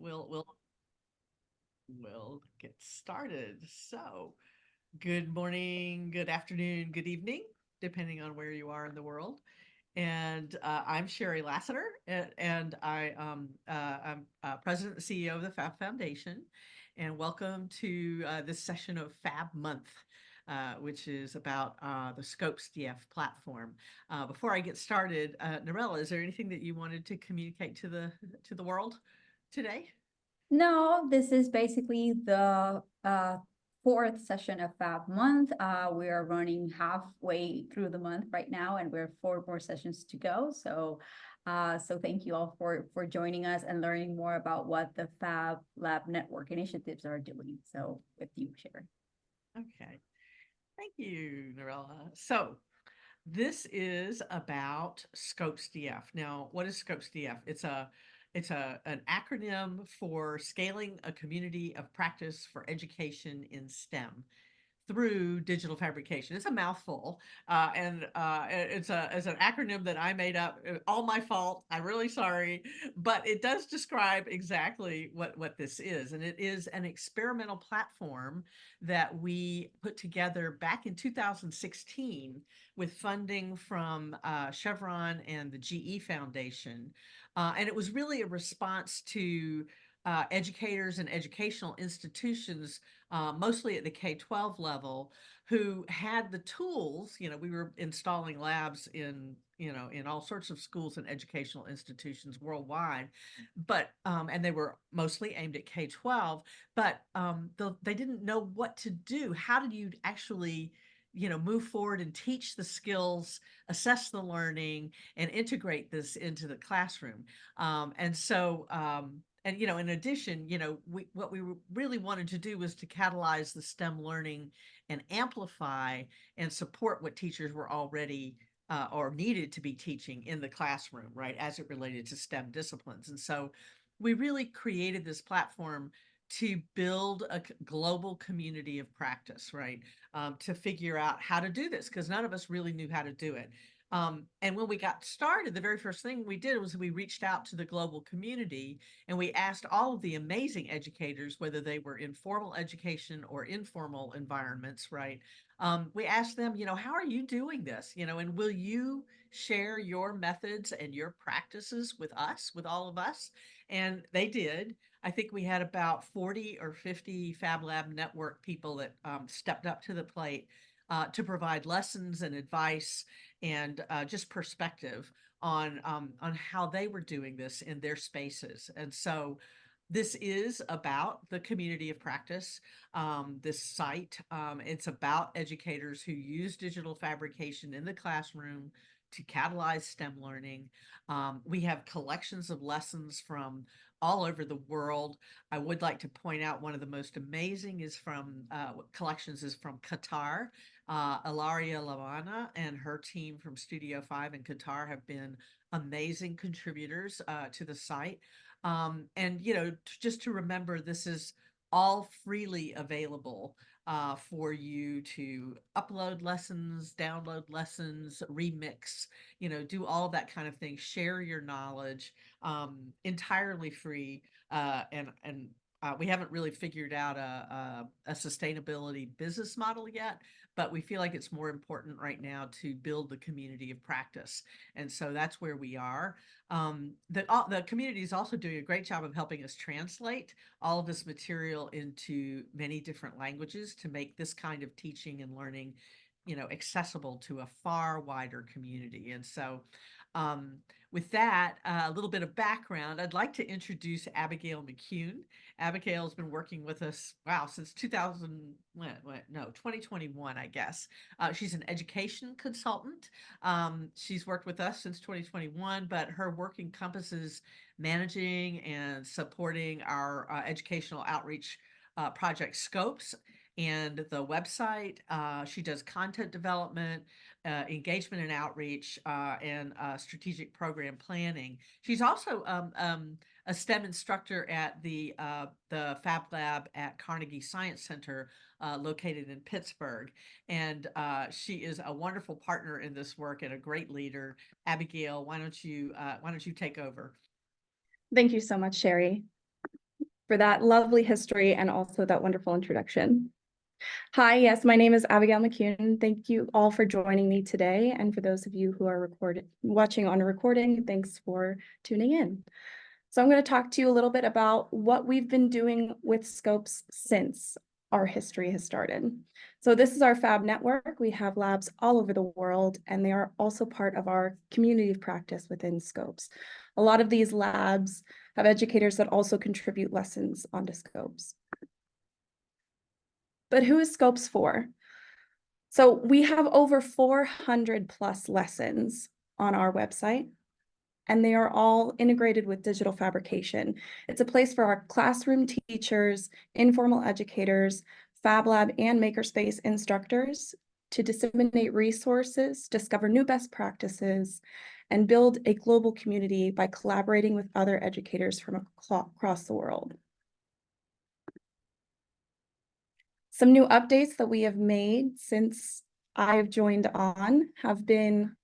we'll get started. So, good morning, good afternoon, good evening, depending on where you are in the world. And I'm Sherry Lassiter, and I'm President and CEO of the Fab Foundation. And welcome to this session of Fab Month, which is about the Scopes DF platform. Before I get started, Narella, is there anything that you wanted to communicate to the world today? No, this is basically the fourth session of Fab Month. We are running halfway through the month right now, and we're four more sessions to go. So thank you all for joining us and learning more about what the Fab Lab Network initiatives are doing. So with you, Sherry. Okay, thank you, Narella. So, this is about Scopes DF. Now, what is Scopes DF? It's an acronym for Scaling a Community of Practice for Education in STEM through digital fabrication. It's a mouthful, and it's an acronym that I made up. All my fault. I'm really sorry, but it does describe exactly what this is, and it is an experimental platform that we put together back in 2016 with funding from Chevron and the GE Foundation, and it was really a response to educators and educational institutions, mostly at the K-12 level, who had the tools. We were installing labs in all sorts of schools and educational institutions worldwide, but and they were mostly aimed at K-12, but they didn't know what to do. How did you actually move forward and teach the skills, assess the learning, and integrate this into the classroom? And in addition, what we really wanted to do was to catalyze the STEM learning and amplify and support what teachers were already or needed to be teaching in the classroom, right, as it related to STEM disciplines. And so we really created this platform to build a global community of practice, right, to figure out how to do this, because none of us really knew how to do it. And when we got started, the very first thing we did was we reached out to the global community and we asked all of the amazing educators, whether they were in formal education or informal environments, right? We asked them, how are you doing this? And will you share your methods and your practices with us, with all of us? And they did. I think we had about 40 or 50 Fab Lab Network people that stepped up to the plate to provide lessons and advice and just perspective on how they were doing this in their spaces. And so this is about the community of practice. This site, it's about educators who use digital fabrication in the classroom to catalyze STEM learning. We have collections of lessons from all over the world. I would like to point out one of the most amazing is from collections is from Qatar. Ilaria Lawana and her team from Studio 5 in Qatar have been amazing contributors to the site. And, just to remember, this is all freely available for you to upload lessons, download lessons, remix, do all that kind of thing, share your knowledge, entirely free. And we haven't really figured out a sustainability business model yet, but we feel like it's more important right now to build the community of practice. And so that's where we are. The community is also doing a great job of helping us translate all of this material into many different languages to make this kind of teaching and learning, accessible to a far wider community. And so um, with that, a little bit of background, I'd like to introduce Abigail Macuun. Abigail's been working with us, wow, since 2021, I guess. She's an education consultant. She's worked with us since 2021, but her work encompasses managing and supporting our educational outreach project Scopes and the website. She does content development, engagement and outreach, and strategic program planning. She's also a STEM instructor at the Fab Lab at Carnegie Science Center, located in Pittsburgh, and she is a wonderful partner in this work and a great leader. Abigail, why don't you take over? Thank you so much, Sherry. for that lovely history and also that wonderful introduction. Hi, yes, my name is Abigail Macuun. Thank you all for joining me today. And for those of you who are watching on a recording, thanks for tuning in. So I'm going to talk to you a little bit about what we've been doing with Scopes since our history has started. So this is our Fab network. We have labs all over the world, and they are also part of our community of practice within Scopes. A lot of these labs have educators that also contribute lessons onto Scopes. But who is Scopes for? So we have over 400 plus lessons on our website, and they are all integrated with digital fabrication. It's a place for our classroom teachers, informal educators, Fab Lab and Makerspace instructors to disseminate resources, discover new best practices, and build a global community by collaborating with other educators from across the world. Some new updates that we have made since I've joined on have been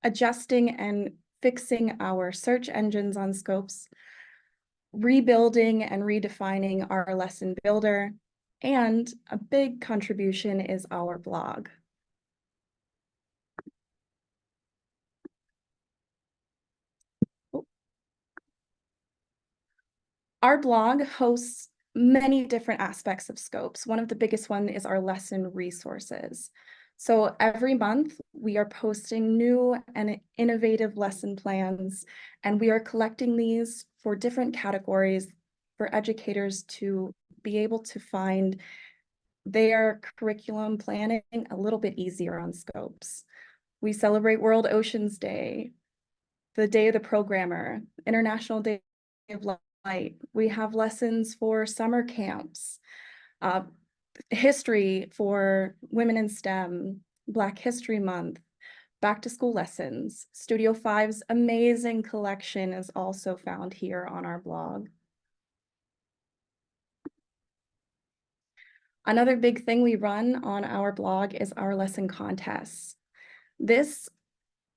adjusting and fixing our search engines on Scopes, rebuilding and redefining our lesson builder, and a big contribution is our blog. Our blog hosts many different aspects of Scopes. One of the biggest one is our lesson resources. So every month we are posting new and innovative lesson plans, and we are collecting these for different categories for educators to be able to find their curriculum planning a little bit easier on Scopes. We celebrate World Oceans Day, the Day of the Programmer, International Day of Light. We have lessons for summer camps, history for women in STEM, Black History Month, back to school lessons. Studio 5's amazing collection is also found here on our blog. Another big thing we run on our blog is our lesson contests. This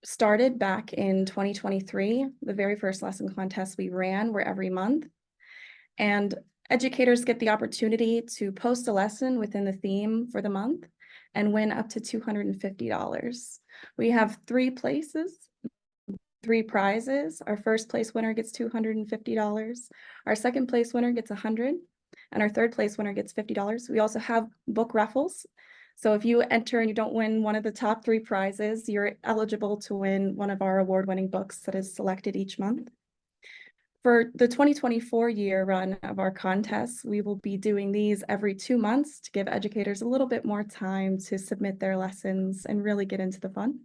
started back in 2023. The very first lesson contests we ran were every month. And educators get the opportunity to post a lesson within the theme for the month and win up to $250. We have 3 places, 3 prizes. Our first place winner gets $250. Our second place winner gets $100. And our third place winner gets $50. We also have book raffles. So if you enter and you don't win one of the top 3 prizes, you're eligible to win one of our award-winning books that is selected each month. For the 2024 year run of our contests, we will be doing these every 2 months to give educators a little bit more time to submit their lessons and really get into the fun.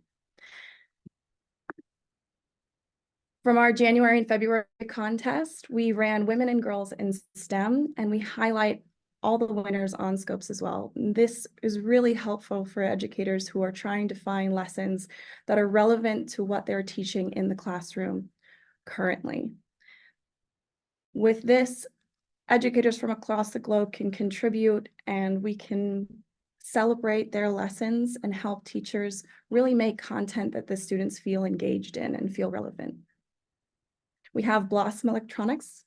From our January and February contest, we ran Women and Girls in STEM, and we highlight all the winners on Scopes as well. This is really helpful for educators who are trying to find lessons that are relevant to what they're teaching in the classroom currently. With this, educators from across the globe can contribute, and we can celebrate their lessons and help teachers really make content that the students feel engaged in and feel relevant. We have Blossom Electronics,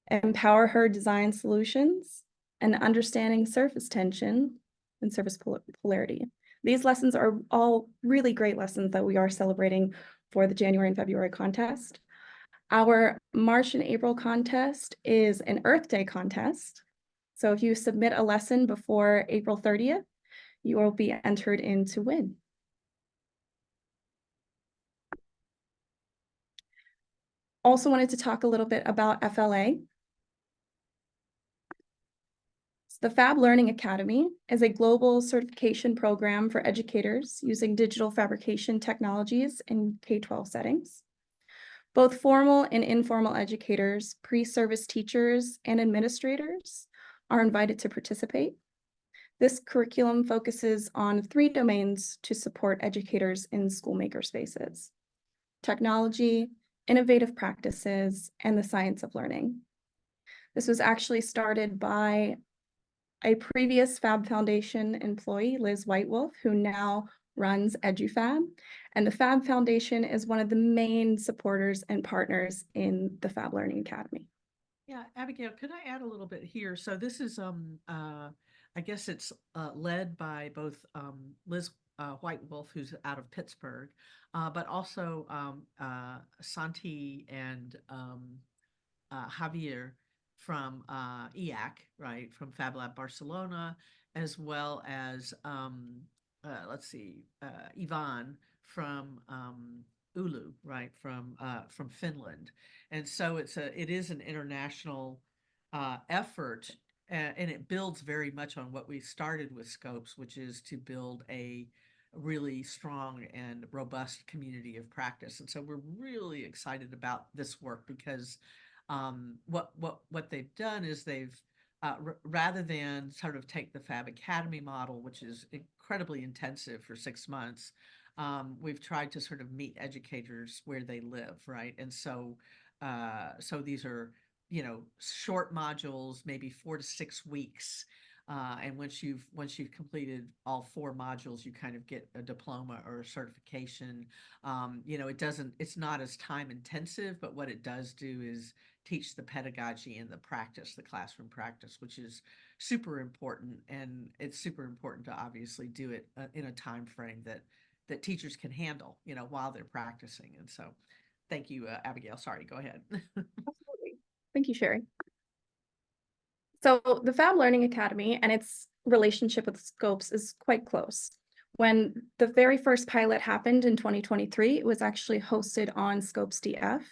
Empower Her Design Solutions, and Understanding Surface Tension and Surface Polarity. These lessons are all really great lessons that we are celebrating for the January and February contest. Our March and April contest is an Earth Day contest. So if you submit a lesson before April 30th, you will be entered in to win. Also wanted to talk a little bit about FLA. The Fab Learning Academy is a global certification program for educators using digital fabrication technologies in K-12 settings. Both formal and informal educators, pre-service teachers, and administrators are invited to participate. This curriculum focuses on 3 domains to support educators in school makerspaces: technology, innovative practices, and the science of learning. This was actually started by a previous Fab Foundation employee, Liz Whitewolf, who now runs EduFab. And the Fab Foundation is one of the main supporters and partners in the Fab Learning Academy. Yeah, Abigail, could I add a little bit here? So this is I guess it's led by both Liz White Wolf, who's out of Pittsburgh, but also Santi and Javier from EAC, right, from Fab Lab Barcelona, as well as let's see, Ivan from Oulu, right, from Finland. And so it is an international effort, and it builds very much on what we started with Scopes, which is to build a really strong and robust community of practice. And so we're really excited about this work because what they've done is they've rather than sort of take the Fab Academy model, which is incredibly intensive for 6 months, we've tried to sort of meet educators where they live, right? And so these are, you know, short modules, maybe 4 to 6 weeks. And once you've completed all 4 modules, you kind of get a diploma or a certification. You know, it's not as time intensive, but what it does do is teach the pedagogy and the practice, the classroom practice, which is super important. And it's super important to obviously do it in a time frame that teachers can handle, you know, while they're practicing. And so, thank you, Abigail. Sorry, go ahead. Absolutely. Thank you, Sherry. So the Fab Learning Academy and its relationship with Scopes is quite close. When the very first pilot happened in 2023, it was actually hosted on Scopes DF.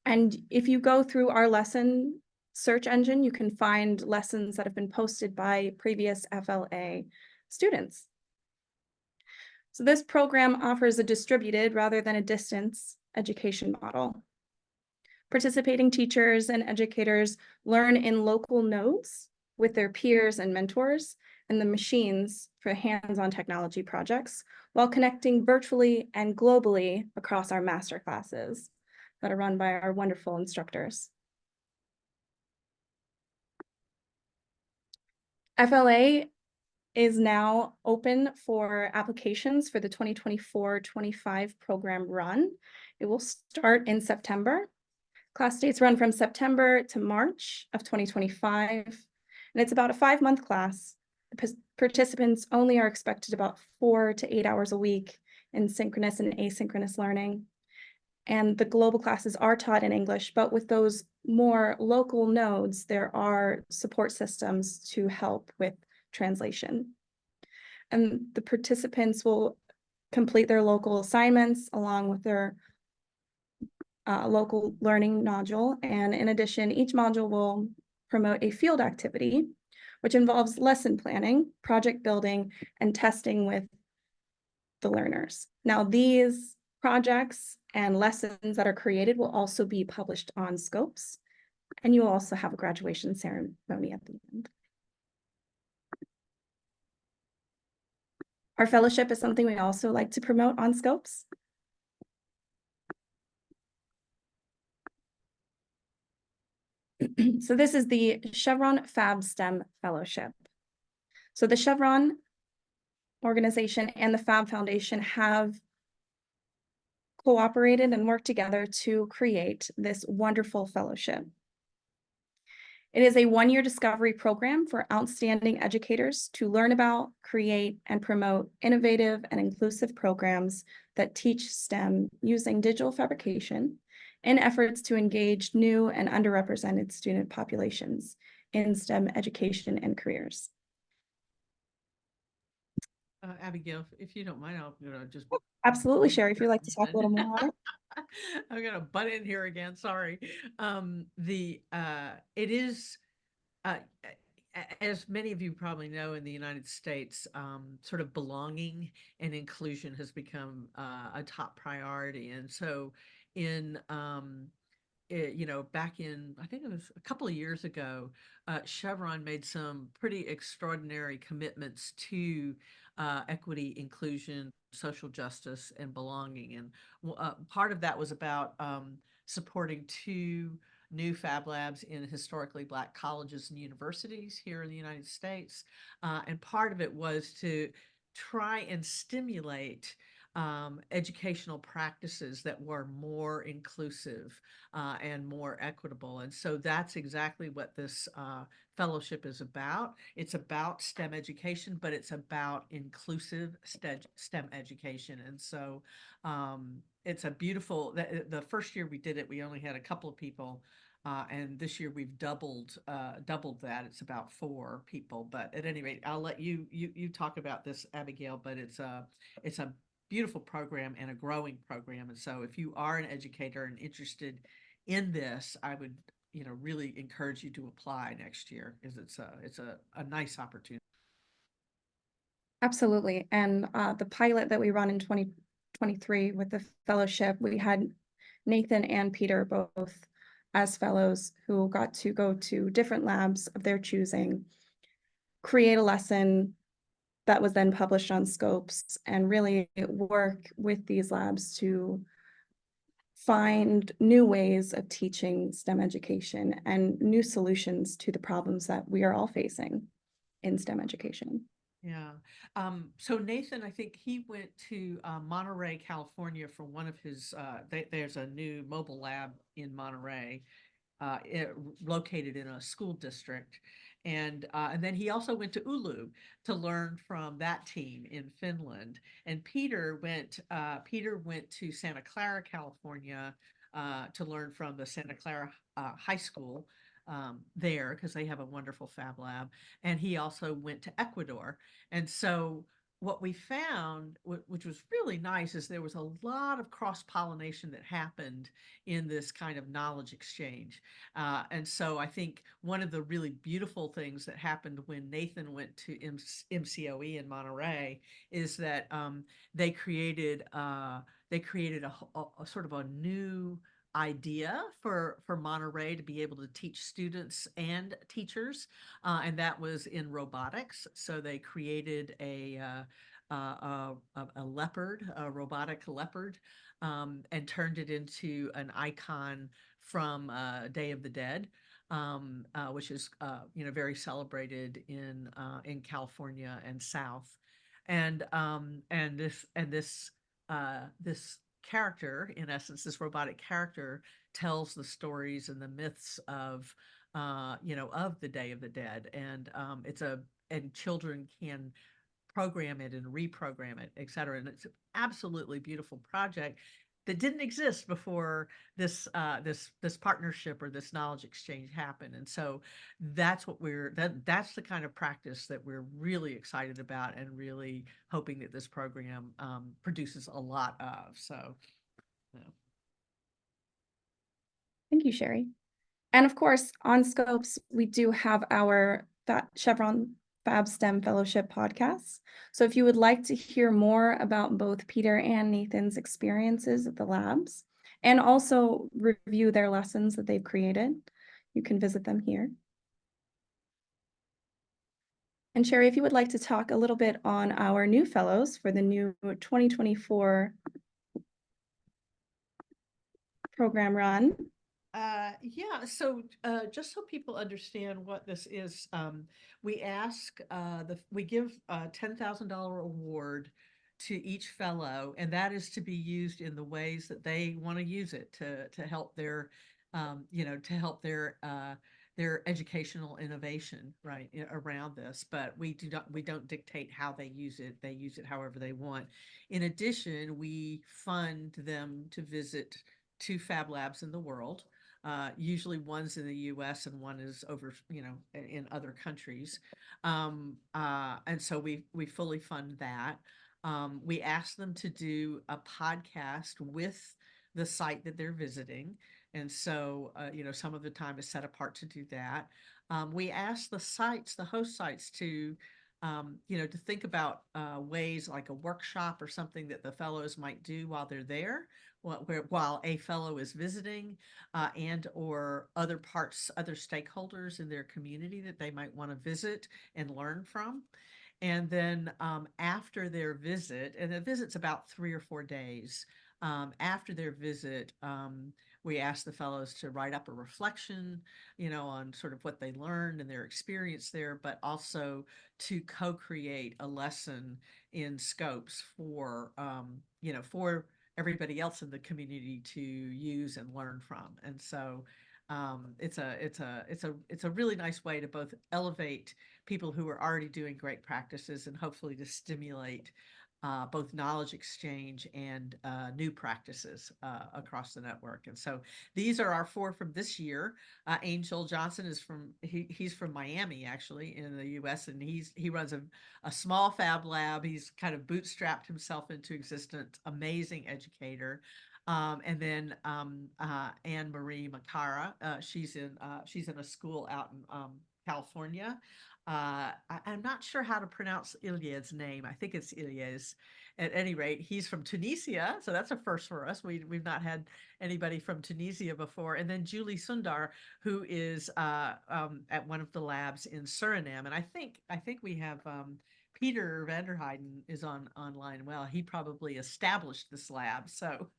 And if you go through our lesson search engine, you can find lessons that have been posted by previous FLA students. So this program offers a distributed rather than a distance education model. Participating teachers and educators learn in local nodes with their peers and mentors and the machines for hands-on technology projects while connecting virtually and globally across our master classes that are run by our wonderful instructors. FLA is now open for applications for the 2024-25 program run. It will start in September. Class dates run from September to March of 2025, and it's about a 5-month class. The participants only are expected about 4 to 8 hours a week in synchronous and asynchronous learning. And the global classes are taught in English, but with those more local nodes, there are support systems to help with translation. And the participants will complete their local assignments along with their local learning module. And in addition, each module will promote a field activity, which involves lesson planning, project building, and testing with the learners. Now, these projects and lessons that are created will also be published on Scopes, and you will also have a graduation ceremony at the end. Our fellowship is something we also like to promote on Scopes. So this is the Chevron Fab STEM Fellowship. So the Chevron organization and the Fab Foundation have cooperated and worked together to create this wonderful fellowship. It is a 1-year discovery program for outstanding educators to learn about, create, and promote innovative and inclusive programs that teach STEM using digital fabrication in efforts to engage new and underrepresented student populations in STEM education and careers. Abigail, if you don't mind, I'll just Absolutely, Sherry, if you'd like to talk a little more on it. I'm gonna butt in here again. Sorry. It is as many of you probably know, in the United States, sort of belonging and inclusion has become a top priority. And so in you know, back in, I think it was a couple of years ago, Chevron made some pretty extraordinary commitments to equity, inclusion, social justice, and belonging. And part of that was about supporting 2 new Fab Labs in historically Black colleges and universities here in the United States. And part of it was to try and stimulate educational practices that were more inclusive and more equitable. And so that's exactly what this fellowship is about. It's about STEM education, but it's about inclusive STEM education. And so it's a beautiful, the first year we did it, we only had a couple of people. And this year we've doubled that. It's about 4 people. But at any rate, I'll let you talk about this, Abigail. But it's a beautiful program and a growing program. And so if you are an educator and interested in this, I would, really encourage you to apply next year, because it's a nice opportunity. Absolutely. And the pilot that we run in 2023 with the fellowship, we had Nathan and Peter both as fellows who got to go to different labs of their choosing, create a lesson that was then published on Scopes, and really work with these labs to find new ways of teaching STEM education and new solutions to the problems that we are all facing in STEM education. Yeah. So Nathan, I think he went to Monterey, California for one of his, there's a new mobile lab in Monterey, located in a school district. And then he also went to Oulu to learn from that team in Finland. And Peter went to Santa Clara, California, to learn from the Santa Clara High School there, because they have a wonderful Fab Lab. And he also went to Ecuador. And so what we found, which was really nice, is there was a lot of cross-pollination that happened in this kind of knowledge exchange. And so I think one of the really beautiful things that happened when Nathan went to MCOE in Monterey is that they created a sort of a new idea for Monterey to be able to teach students and teachers, and that was in robotics. So they created a leopard, a robotic leopard, and turned it into an icon from Day of the Dead, which is very celebrated in California and South, and this character, in essence, this robotic character, tells the stories and the myths of of the Day of the Dead, and children can program it and reprogram it, et cetera. And it's an absolutely beautiful project that didn't exist before this partnership or this knowledge exchange happened. And so that's that's the kind of practice that we're really excited about, and really hoping that this program produces a lot of. So, Thank you, Sherry. And of course, on Scopes, we do have our Chevron Fab STEM Fellowship podcasts. So if you would like to hear more about both Peter and Nathan's experiences at the labs, and also review their lessons that they've created, you can visit them here. And Sherry, if you would like to talk a little bit on our new fellows for the new 2024 program run. Yeah, so just so people understand what this is, we give a $10,000 award to each fellow, and that is to be used in the ways that they want to use it to help their educational innovation, right, around this. But we don't dictate how they use it. They use it however they want. In addition, we fund them to visit 2 Fab Labs in the world. Usually one's in the US and one is over, in other countries. And so we fully fund that. We ask them to do a podcast with the site that they're visiting. And so, some of the time is set apart to do that. We ask the host sites to think about ways like a workshop or something that the fellows might do while they're there, while a fellow is visiting, and or other stakeholders in their community that they might want to visit and learn from. And then after their visit, and the visit's about 3 or 4 days, after their visit, we ask the fellows to write up a reflection, on sort of what they learned and their experience there, but also to co-create a lesson in scopes for, for everybody else in the community to use and learn from. And so it's a really nice way to both elevate people who are already doing great practices and hopefully to stimulate both knowledge exchange and new practices across the network. And so these are our 4 from this year. Angel Johnson is he's from Miami, actually, in the U.S., and he runs a small Fab Lab. He's kind of bootstrapped himself into existence. Amazing educator. And then Anne Marie Macara, she's in a school out in California. I'm not sure how to pronounce Ilya's name. I think it's Ilya's. At any rate, he's from Tunisia, so that's a first for us. We've not had anybody from Tunisia before. And then Julie Sundar, who is at one of the labs in Suriname. And I think we have Peter Vanderheiden is online. Well, he probably established this lab. So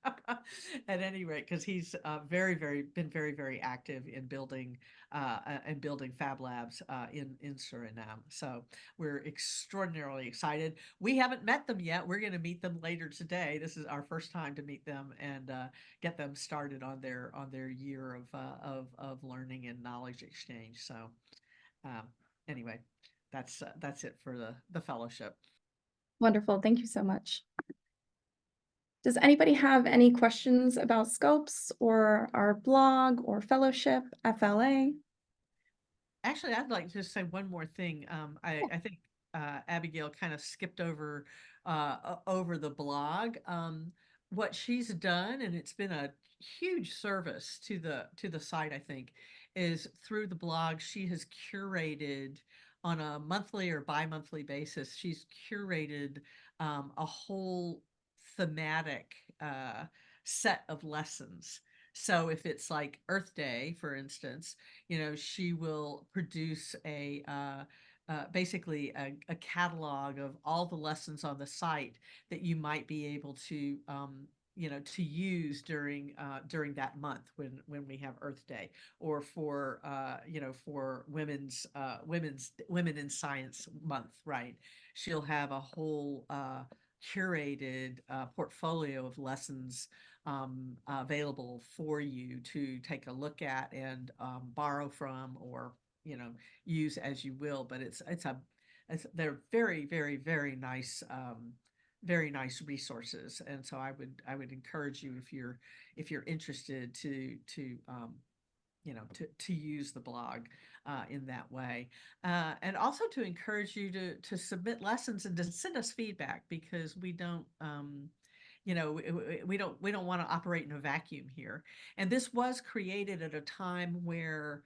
at any rate, because he's been very active in building Fab Labs in Suriname. So we're extraordinarily excited. We haven't met them yet. We're going to meet them later today. This is our first time to meet them and get them started on their year of learning and knowledge exchange. So anyway, that's it for the fellowship. Wonderful. Thank you so much. Does anybody have any questions about scopes or our blog or fellowship, FLA? Actually, I'd like to say one more thing. I think Abigail kind of skipped over the blog. What she's done, and it's been a huge service to the site, I think, is through the blog, she has curated on a monthly or bi-monthly basis, she's curated a whole thematic set of lessons. So if it's like Earth Day, for instance, she will produce basically a catalog of all the lessons on the site that you might be able to to use during that month when we have Earth Day, or for for Women in Science Month, right? She'll have a whole curated portfolio of lessons available for you to take a look at and borrow from, or use as you will. But they're very nice, very nice resources. And so I would encourage you, if you're interested, to use the blog in that way, and also to encourage you to submit lessons and to send us feedback, because we don't we don't want to operate in a vacuum here. And this was created at a time where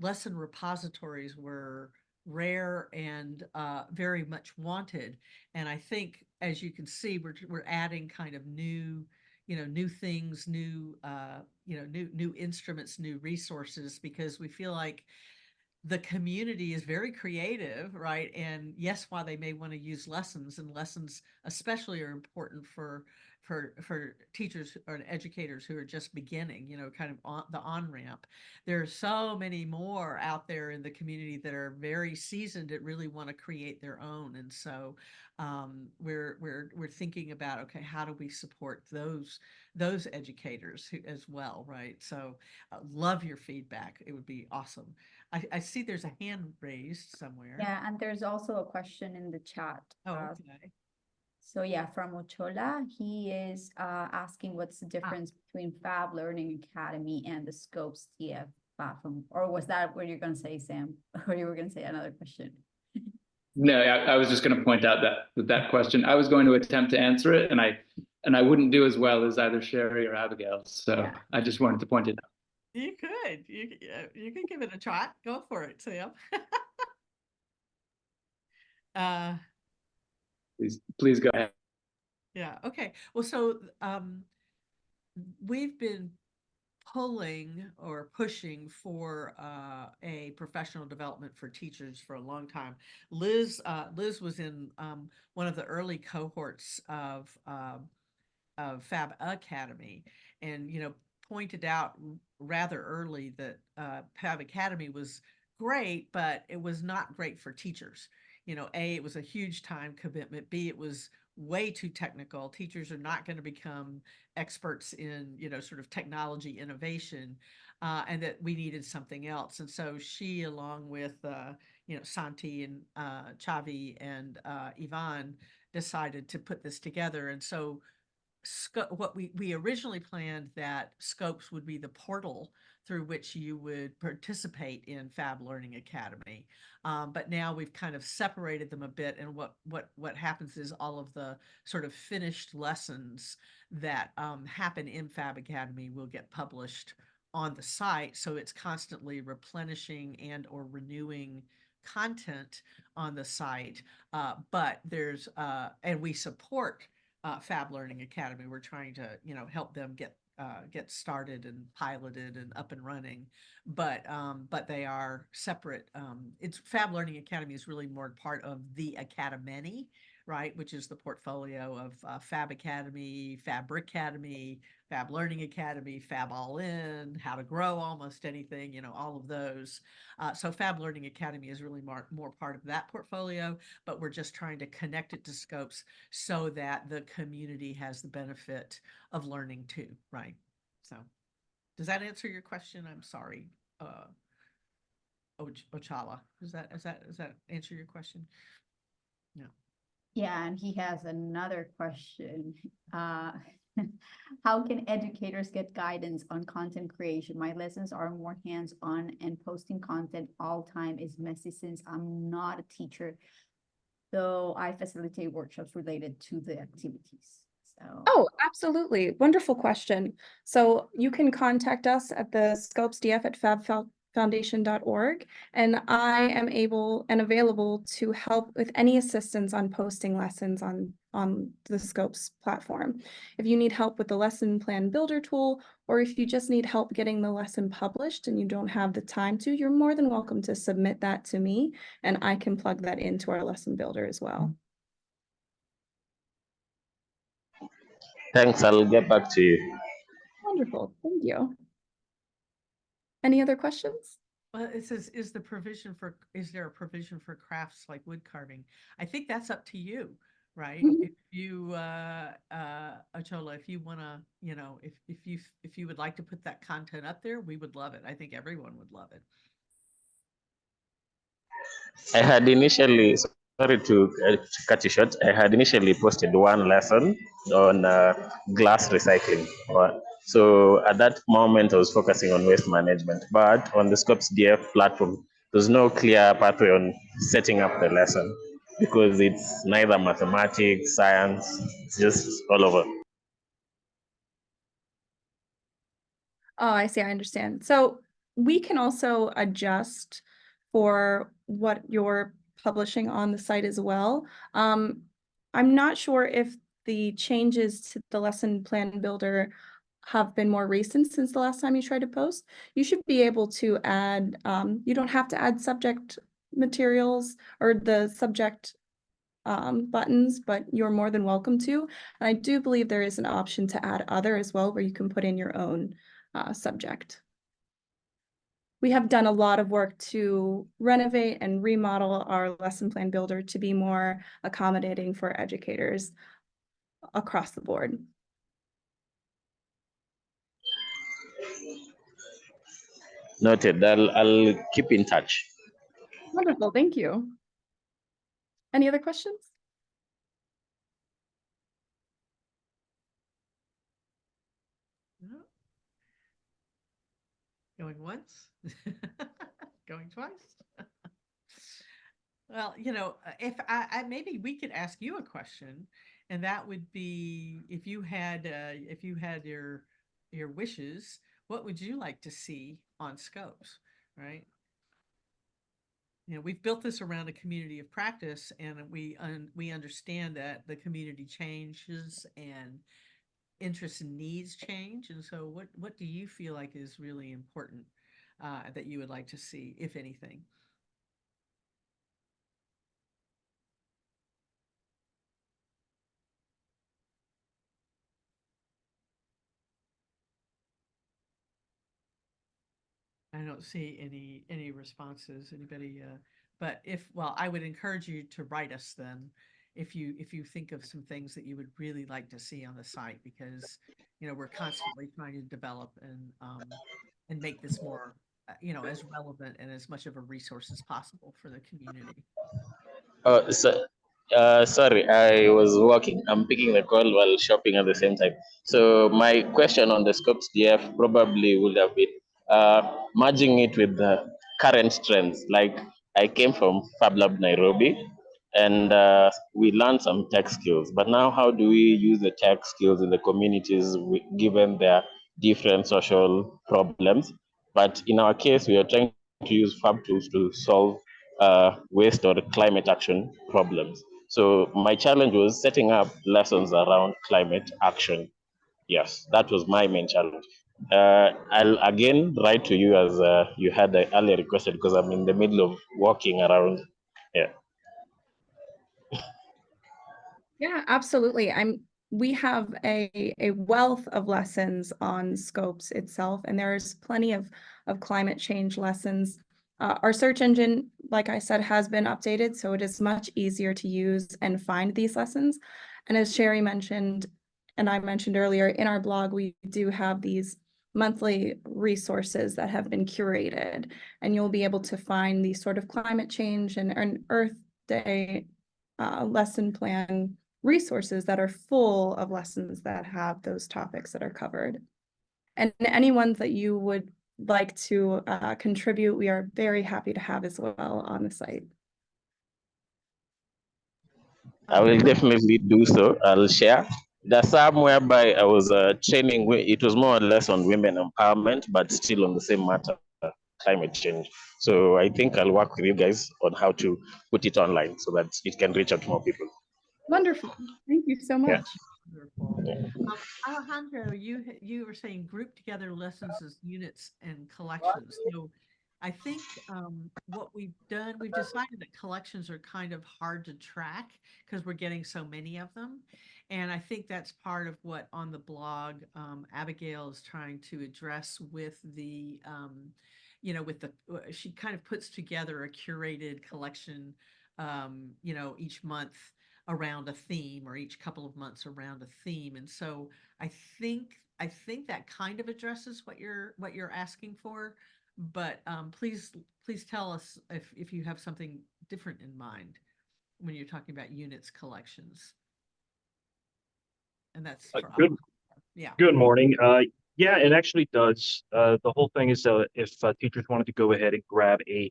lesson repositories were rare and very much wanted. And I think, as you can see, we're adding kind of new things, new new instruments, new resources, because we feel like the community is very creative, right? And yes, while they may want to use lessons, and lessons especially are important for teachers or educators who are just beginning, kind of on the on-ramp, there are so many more out there in the community that are very seasoned that really want to create their own. And so we're thinking about, okay, how do we support those educators as well, right? So love your feedback. It would be awesome. I see there's a hand raised somewhere. Yeah, and there's also a question in the chat. Oh, okay. So yeah, from Ochola, he is asking what's the difference between Fab Learning Academy and the Scopes TF platform, or was that what you're going to say, Sam, or you were going to say another question? No, I was just going to point out that with that question, I was going to attempt to answer it, and I wouldn't do as well as either Sherry or Abigail. So yeah. I just wanted to point it out. You could. You can give it a try. Go for it, Sam. Please go ahead. Yeah. Okay. Well, so we've been pulling or pushing for a professional development for teachers for a long time. Liz was in one of the early cohorts of Fab Academy, and pointed out rather early that Fab Academy was great, but it was not great for teachers. You know, A, it was a huge time commitment. B, it was way too technical. Teachers are not going to become experts in, you know, sort of technology innovation, and that we needed something else. And so she, along with, you know, Santi and Chavi and Ivan, decided to put this together. And so what we originally planned that Scopes would be the portal through which you would participate in Fab Learning Academy. But now we've kind of separated them a bit, and what happens is all of the sort of finished lessons that happen in Fab Academy will get published on the site, so it's constantly replenishing and or renewing content on the site. But there's and we support Fab Learning Academy. We're trying to, you know, help them get started and piloted and up and running, but they are separate. It's Fab Learning Academy is really more part of the Academy, right? Which is the portfolio of Fab Academy, Fabric Academy, Fab Learning Academy, Fab All In, How to Grow Almost Anything, you know, all of those. So Fab Learning Academy is really more part of that portfolio, but we're just trying to connect it to Scopes so that the community has the benefit of learning too, right? So does that answer your question? I'm sorry. Ochala. Does that answer your question? No. Yeah, and he has another question. How can educators get guidance on content creation? My lessons are more hands-on, and posting content all time is messy since I'm not a teacher, though I facilitate workshops related to the activities. So. Oh, absolutely. Wonderful question. So you can contact us at the scopesdf at fabfoundation.org, and I am able and available to help with any assistance on posting lessons on the Scopes platform. If you need help with the lesson plan builder tool, or if you just need help getting the lesson published and you don't have the time to, you're more than welcome to submit that to me, and I can plug that into our lesson builder as well. Thanks, I'll get back to you. Wonderful, thank you. Any other questions? Well, it says, is there a provision for crafts like wood carving? I think that's up to you, right? Mhm. If you, Achola, if you wanna, you know, if you would like to put that content up there, we would love it. I think everyone would love it. I had initially, sorry to cut you short, I had initially posted one lesson on glass recycling. So at that moment, I was focusing on waste management, but on the Scopes DF platform, there's no clear pathway on setting up the lesson because it's neither mathematics, science, it's just all over. Oh, I see, I understand. So we can also adjust for what you're publishing on the site as well. I'm not sure if the changes to the lesson plan builder have been more recent since the last time you tried to post. You should be able to add, you don't have to add subject materials or the subject buttons, but you're more than welcome to. And I do believe there is an option to add other as well, where you can put in your own subject. We have done a lot of work to renovate and remodel our lesson plan builder to be more accommodating for educators across the board. Noted, I'll keep in touch. Wonderful, thank you. Any other questions? No. Going once, going twice. Well, you know, if I maybe we could ask you a question, and that would be if you had your wishes, what would you like to see on Scopes, right? You know, we've built this around a community of practice, and we understand that the community changes and interests and needs change. And so, what do you feel like is really important that you would like to see, if anything? don't see any responses. Anybody? But well, I would encourage you to write us then, if you think of some things that you would really like to see on the site, because we're constantly trying to develop and make this more as relevant and as much of a resource as possible for the community. So, sorry, I was working. I'm picking the call while shopping at the same time. So my question on the Scopes DF probably would have been merging it with the current trends. Like I came from Fab Lab Nairobi, and we learned some tech skills. But now, how do we use the tech skills in the communities given their different social problems? But in our case, we are trying to use Fab tools to solve waste or climate action problems. So my challenge was setting up lessons around climate action. Yes, that was my main challenge. I'll again write to you as you had earlier requested, because I'm in the middle of walking around. Yeah. Yeah, absolutely. We have a wealth of lessons on Scopes itself, and there's plenty of climate change lessons. Our search engine, like I said, has been updated, so it is much easier to use and find these lessons. And as Sherry mentioned, and I mentioned earlier, in our blog, we do have these monthly resources that have been curated, and you'll be able to find these sort of climate change and Earth Day lesson plan resources that are full of lessons that have those topics that are covered. And any ones that you would like to contribute, we are very happy to have as well on the site. I will definitely do so. I'll share. There's some whereby I was training, it was more or less on women empowerment, but still on the same matter, climate change. So I think I'll work with you guys on how to put it online so that it can reach out to more people. Wonderful. Thank you so much. Wonderful. Alejandro, you were saying group together lessons as units and collections. So I think what we've decided that collections are kind of hard to track because we're getting so many of them. And I think that's part of what on the blog Abigail is trying to address with the, she kind of puts together a curated collection, each month around a theme, or each couple of months around a theme. And so I think that kind of addresses what you're asking for, but please tell us if you have something different in mind when you're talking about units collections. And that's for good. Yeah. Good morning. Yeah, it actually does. The whole thing is if teachers wanted to go ahead and grab a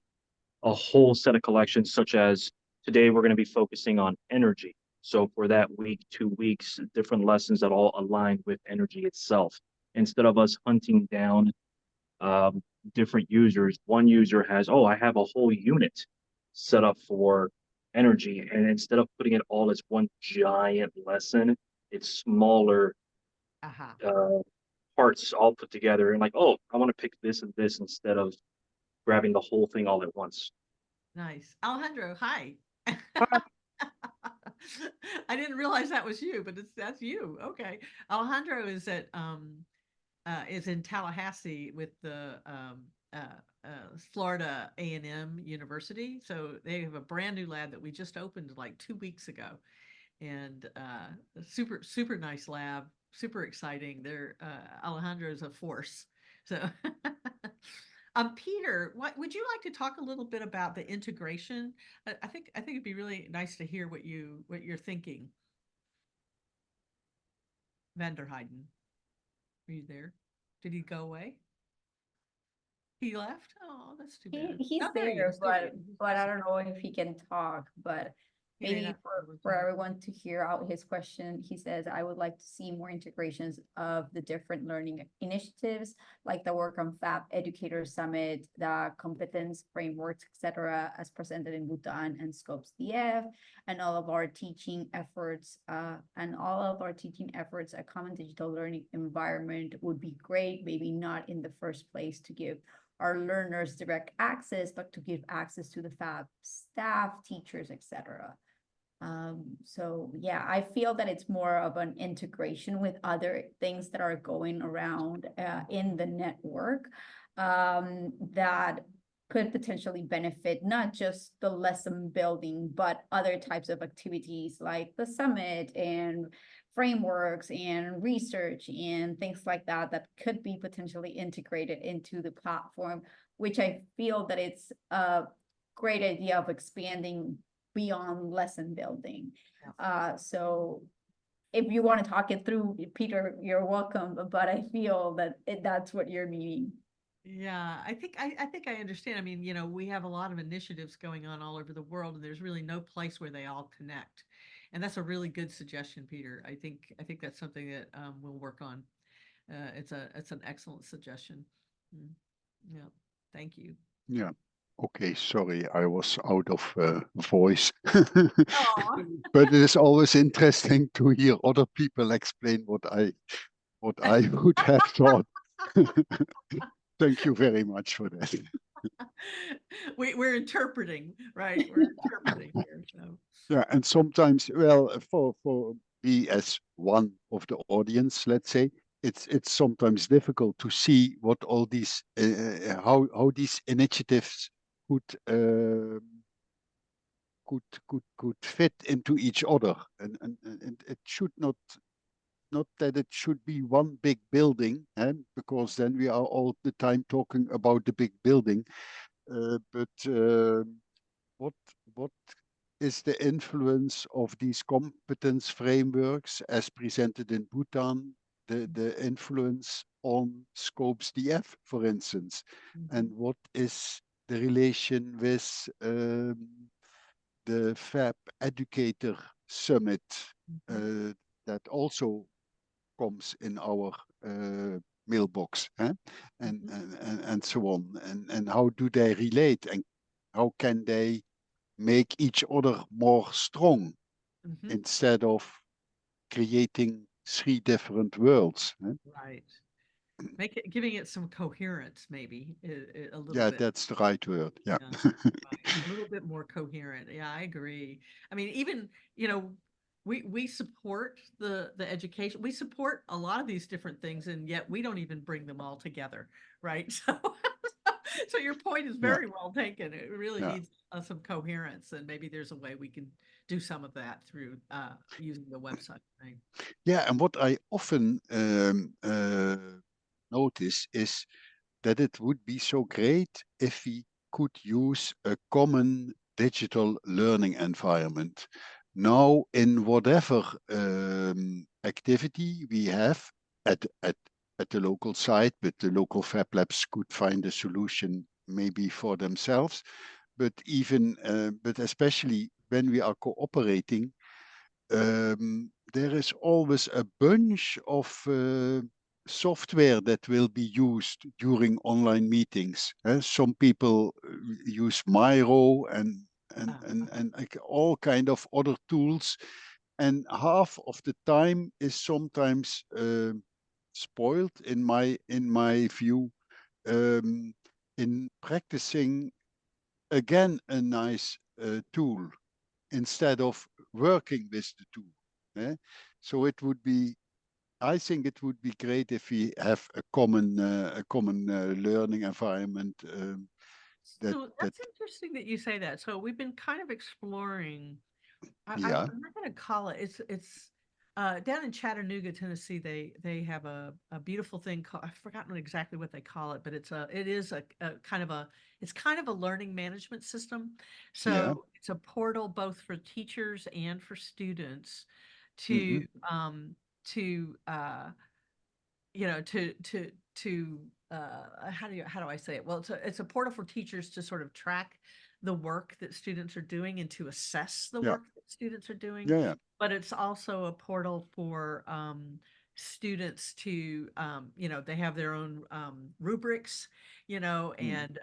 whole set of collections, such as today we're going to be focusing on energy. So for that week, 2 weeks, different lessons that all align with energy itself. Instead of us hunting down different users, one user has, oh, I have a whole unit set up for energy. And instead of putting it all as one giant lesson, it's smaller parts all put together, and like, oh, I want to pick this and this instead of grabbing the whole thing all at once. Nice. Alejandro, hi. I didn't realize that was you, but that's you. Okay. Alejandro is is in Tallahassee with the Florida A&M University. So they have a brand new lab that we just opened like 2 weeks ago, and super nice lab, super exciting. Alejandro is a force. So, Peter, what would you like to talk a little bit about the integration? I think it'd be really nice to hear what you're thinking. Vanderheiden, are you there? Did he go away? He left? Oh, that's too bad. He's Oh, there he there, is. There he is. but I don't know if he can talk, but He may maybe not be able for to. everyone to hear out his question, he says, I would like to see more integrations of the different learning initiatives, like the work on Fab Educator Summit, the competence frameworks, etc., as presented in Bhutan and Scopes DF, and all of our teaching efforts, a common digital learning environment would be great, maybe not in the first place to give our learners direct access, but to give access to the Fab staff, teachers, etc. So yeah, I feel that it's more of an integration with other things that are going around in the network. that could potentially benefit not just the lesson building, but other types of activities like the summit and frameworks and research and things like that, that could be potentially integrated into the platform, which I feel that it's a great idea of expanding beyond lesson building. So if you want to talk it through, Peter, you're welcome, but I feel that that's what you're meaning. Yeah, I think I understand. I mean, we have a lot of initiatives going on all over the world, and there's really no place where they all connect. And that's a really good suggestion, Peter. I think that's something that we'll work on. It's an excellent suggestion. Mm. Yeah, thank you. Yeah. Okay, sorry, I was out of voice. Aw. But it is always interesting to hear other people explain what I would have thought. Thank you very much for that. We're interpreting, right? We're interpreting here. So Yeah, and sometimes, well, for me as one of the audience, let's say, it's sometimes difficult to see what all these how these initiatives could could fit into each other, and it should not that it should be one big building, and because then we are all the time talking about the big building, but what what is the influence of these competence frameworks as presented in Bhutan, the influence on Scopes DF, for instance, and what is the relation with the Fab Educator Summit that also comes in our mailbox, and so on, and how do they relate, and how can they make each other more strong instead of creating three different worlds. right. Giving it some coherence, maybe a little Yeah, bit. that's the right word. Yeah. Right. A little bit more coherent. Yeah, I agree. I mean, even, we support the education. We support a lot of these different things, and yet we don't even bring them all together, right? So your point is Yeah. very well taken. It really Yeah. needs some coherence, and maybe there's a way we can do some of that through using the website, right? Yeah, and what I often notice is that it would be so great if we could use a common digital learning environment. Now, in whatever activity we have at the local site, but the local Fab Labs could find a solution maybe for themselves. But even, but especially when we are cooperating, there is always a bunch of software that will be used during online meetings. Some people use Miro and like all kind of other tools, and half of the time is sometimes spoiled in my view, in practicing again a nice tool instead of working with the tool. So it would be, I think it would be great if we have a common learning environment. So that's interesting that you say that. So we've been kind of exploring. Yeah. I'm not going to call it. It's down in Chattanooga, Tennessee. They have a beautiful thing called, I've forgotten exactly what they call it, but it is a kind of it's kind of a learning management system. So Yeah. it's a portal both for teachers and for students to Mm-hmm. to to how do I say it? Well, it's a portal for teachers to sort of track the work that students are doing and to assess the Yeah. work that students are doing. Yeah. But it's also a portal for students to they have their own rubrics, and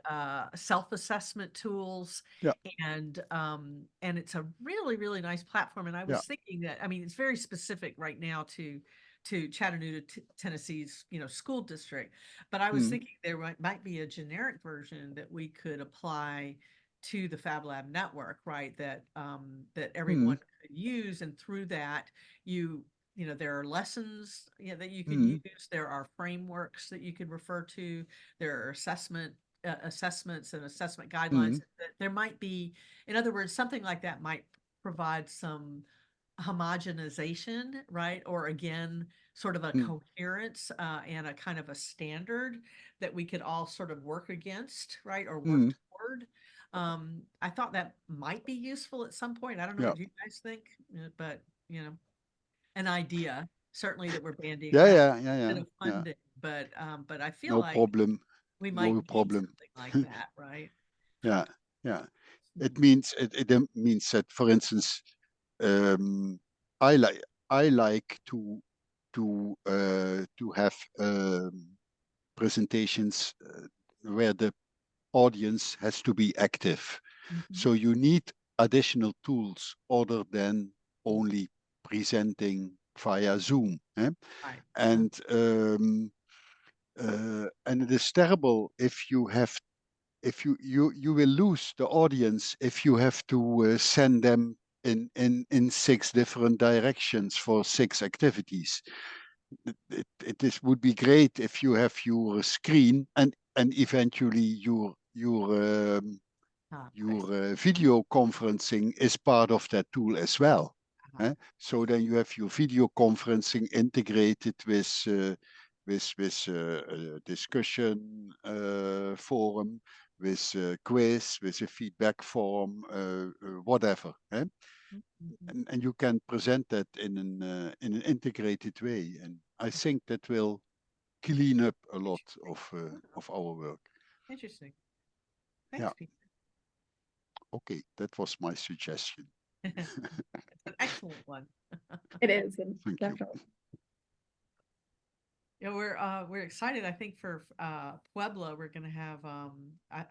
self-assessment tools, Yeah. and it's a really, really nice platform. And I was thinking that, I mean, it's very specific right now to Chattanooga, Tennessee's, school district. But I was thinking there might be a generic version that we could apply to the Fab Lab network, right? That everyone could use, and through that, you you know, there are lessons, you know, that you could Mhm. use. There are frameworks that you could refer to. There are assessments and assessment guidelines. Mhm. There might be, in other words, something like that might provide some homogenization, right? Or again, sort of a Mhm. coherence and a kind of a standard that we could all sort of work against, right? Or work Mhm. toward. I thought that might be useful at some point. I don't know Yeah. what you guys think, but you know, an idea certainly that we're bandying Yeah, around yeah, yeah, a bit yeah, of yeah. funding, but I feel No like problem. we might No need problem. something like that, right? Yeah, yeah. It Mhm. means it means that, for instance, um, I like to have presentations where the audience has to be active. Mhm. So you need additional tools other than only presenting via Zoom. Eh? Right. And it is terrible if you have if you will lose the audience if you have to send them in 6 different directions for 6 activities. It would be great if you have your screen and eventually your Right. video conferencing is part of that tool as well. Uh-huh. So then you have your video conferencing integrated with a discussion forum, with a quiz, with a feedback form, whatever. Mhm. And you can present that in an integrated way. And I think that will clean up a lot of our work. Interesting. Yeah. Thanks, Pete. Okay, that was my suggestion. It's an excellent one. It is, and Thank you. definitely. Yeah, we're excited. I think for Puebla, we're going to have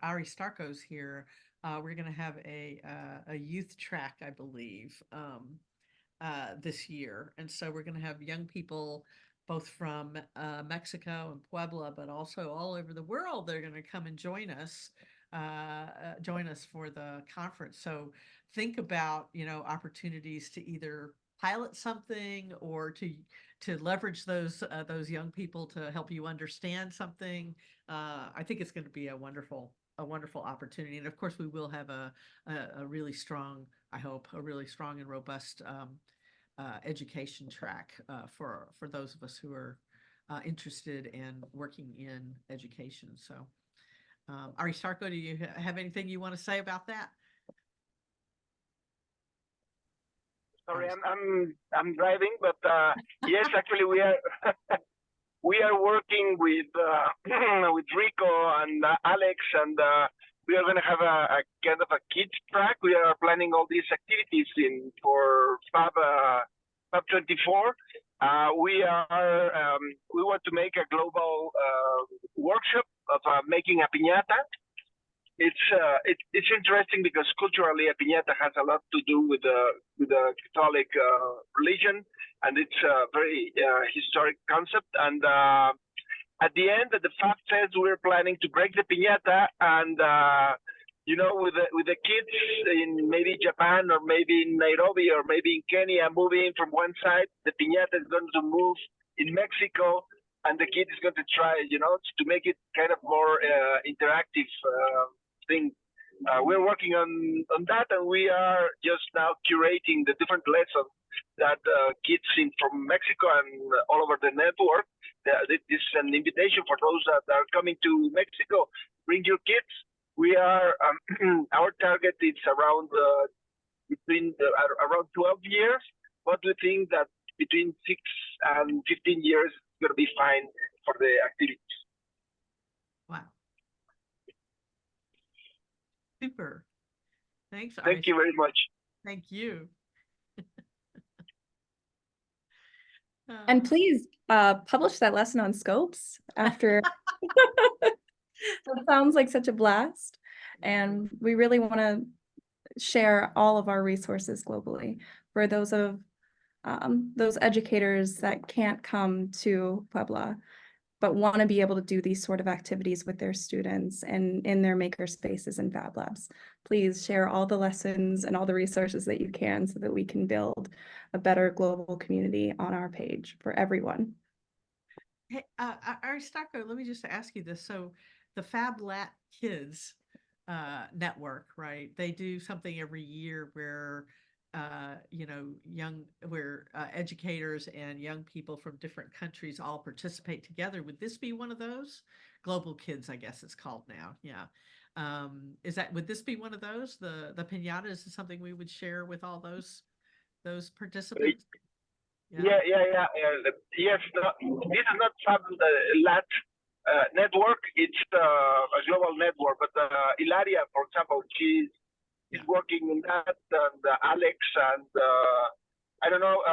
Ari Starko's here. We're going to have a youth track, I believe, this year, and so we're going to have young people both from Mexico and Puebla, but also all over the world. They're going to come and join us for the conference. So think about, you know, opportunities to either pilot something or to leverage those young people to help you understand something. I think it's going to be a wonderful opportunity, and of course we will have a really strong, I hope, a really strong and robust education track for those of us who are interested in working in education. So, Aristarco, do you have anything you want to say about that? Sorry, I'm driving, but yes, actually we are we are working with with Rico and Alex, and we are going to have a kind of a kids track. We are planning all these activities for Fab 24. We want to make a global workshop of making a piñata. It's interesting because culturally a piñata has a lot to do with the Catholic religion, and it's a very historic concept. And at the end, the Fab says we're planning to break the piñata, and you know, with the kids in maybe Japan or maybe in Nairobi or maybe in Kenya moving from one side, the piñata is going to move in Mexico, and the kid is going to try, you know, to make it kind of more interactive thing. We're working on that, and we are just now curating the different lessons that kids from Mexico and all over the network. This is an invitation for those that are coming to Mexico. Bring your kids. We are our target is around around 12 years, but we think that between 6 and 15 years is going to be fine for the activities. Wow. Super. Thanks, Thank you very much. Thank you. And please publish that lesson on Scopes after. That sounds like such a blast. And we really want to share all of our resources globally for those educators that can't come to Puebla. but want to be able to do these sort of activities with their students and in their maker spaces and Fab Labs. Please share all the lessons and all the resources that you can so that we can build a better global community on our page for everyone. Hey, Aristotle, let me just ask you this. So the Fab Lab Kids network, right? They do something every year where educators and young people from different countries all participate together. Would this be one of those? Global Kids, I guess it's called now. Yeah. Would this be one of those? The piñata, is this something we would share with all those participants? Yeah. Yes, this is not Fab Lab Network. It's a global network. But Ilaria, for example, she's working in that, and Alex, and I don't know,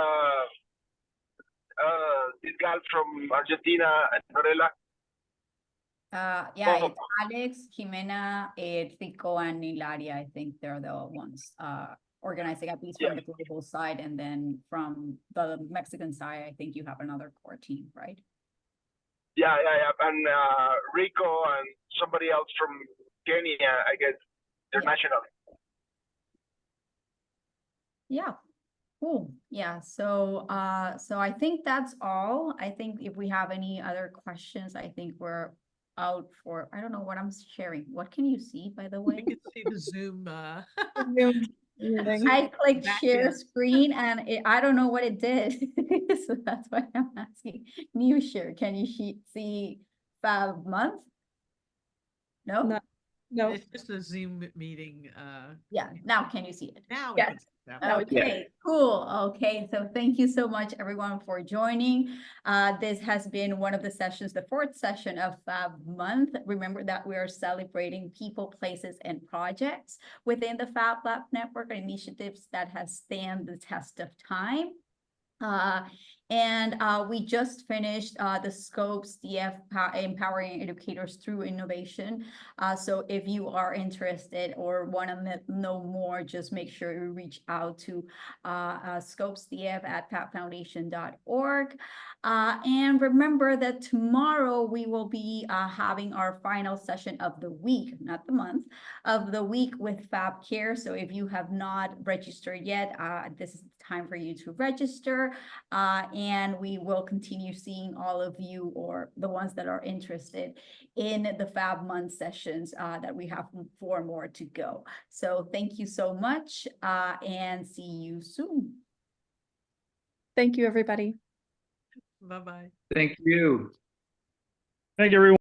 this girl from Argentina, Norela. Yeah, it's Alex, Jimena, Rico, and Ilaria. I think they're the ones organizing, at least from the global side, and then from the Mexican side, I think you have another core team, right? Yeah, and Rico and somebody else from Kenya, I guess, international. Yeah, cool. Yeah, so I think that's all. I think if we have any other questions, I think we're out for, I don't know what I'm sharing. What can you see, by the way? You can see the Zoom. I clicked back share end. screen and I don't know what it did. So that's why I'm asking. New share, can you see Fab Month? No? No. It's just a Zoom meeting. Yeah, now can you see it? Now we Yes. can see that. Now we can. Okay, cool. Okay, so thank you so much, everyone, for joining. This has been one of the sessions, the fourth session of Fab Month. Remember that we are celebrating people, places, and projects within the Fab Lab Network, initiatives that have stand the test of time. We just finished the Scopes DF Empowering Educators Through Innovation. So if you are interested or want to know more, just make sure you reach out to Scopes DF at fabfoundation.org. And remember that tomorrow we will be having our final session of the week, not the month, of the week with Fab Care. So if you have not registered yet, this is the time for you to register. And we will continue seeing all of you, or the ones that are interested, in the Fab Month sessions that we have 4 more to go. So thank you so much, and see you soon. Thank you, everybody. Bye-bye. Thank you. Thank you, everyone.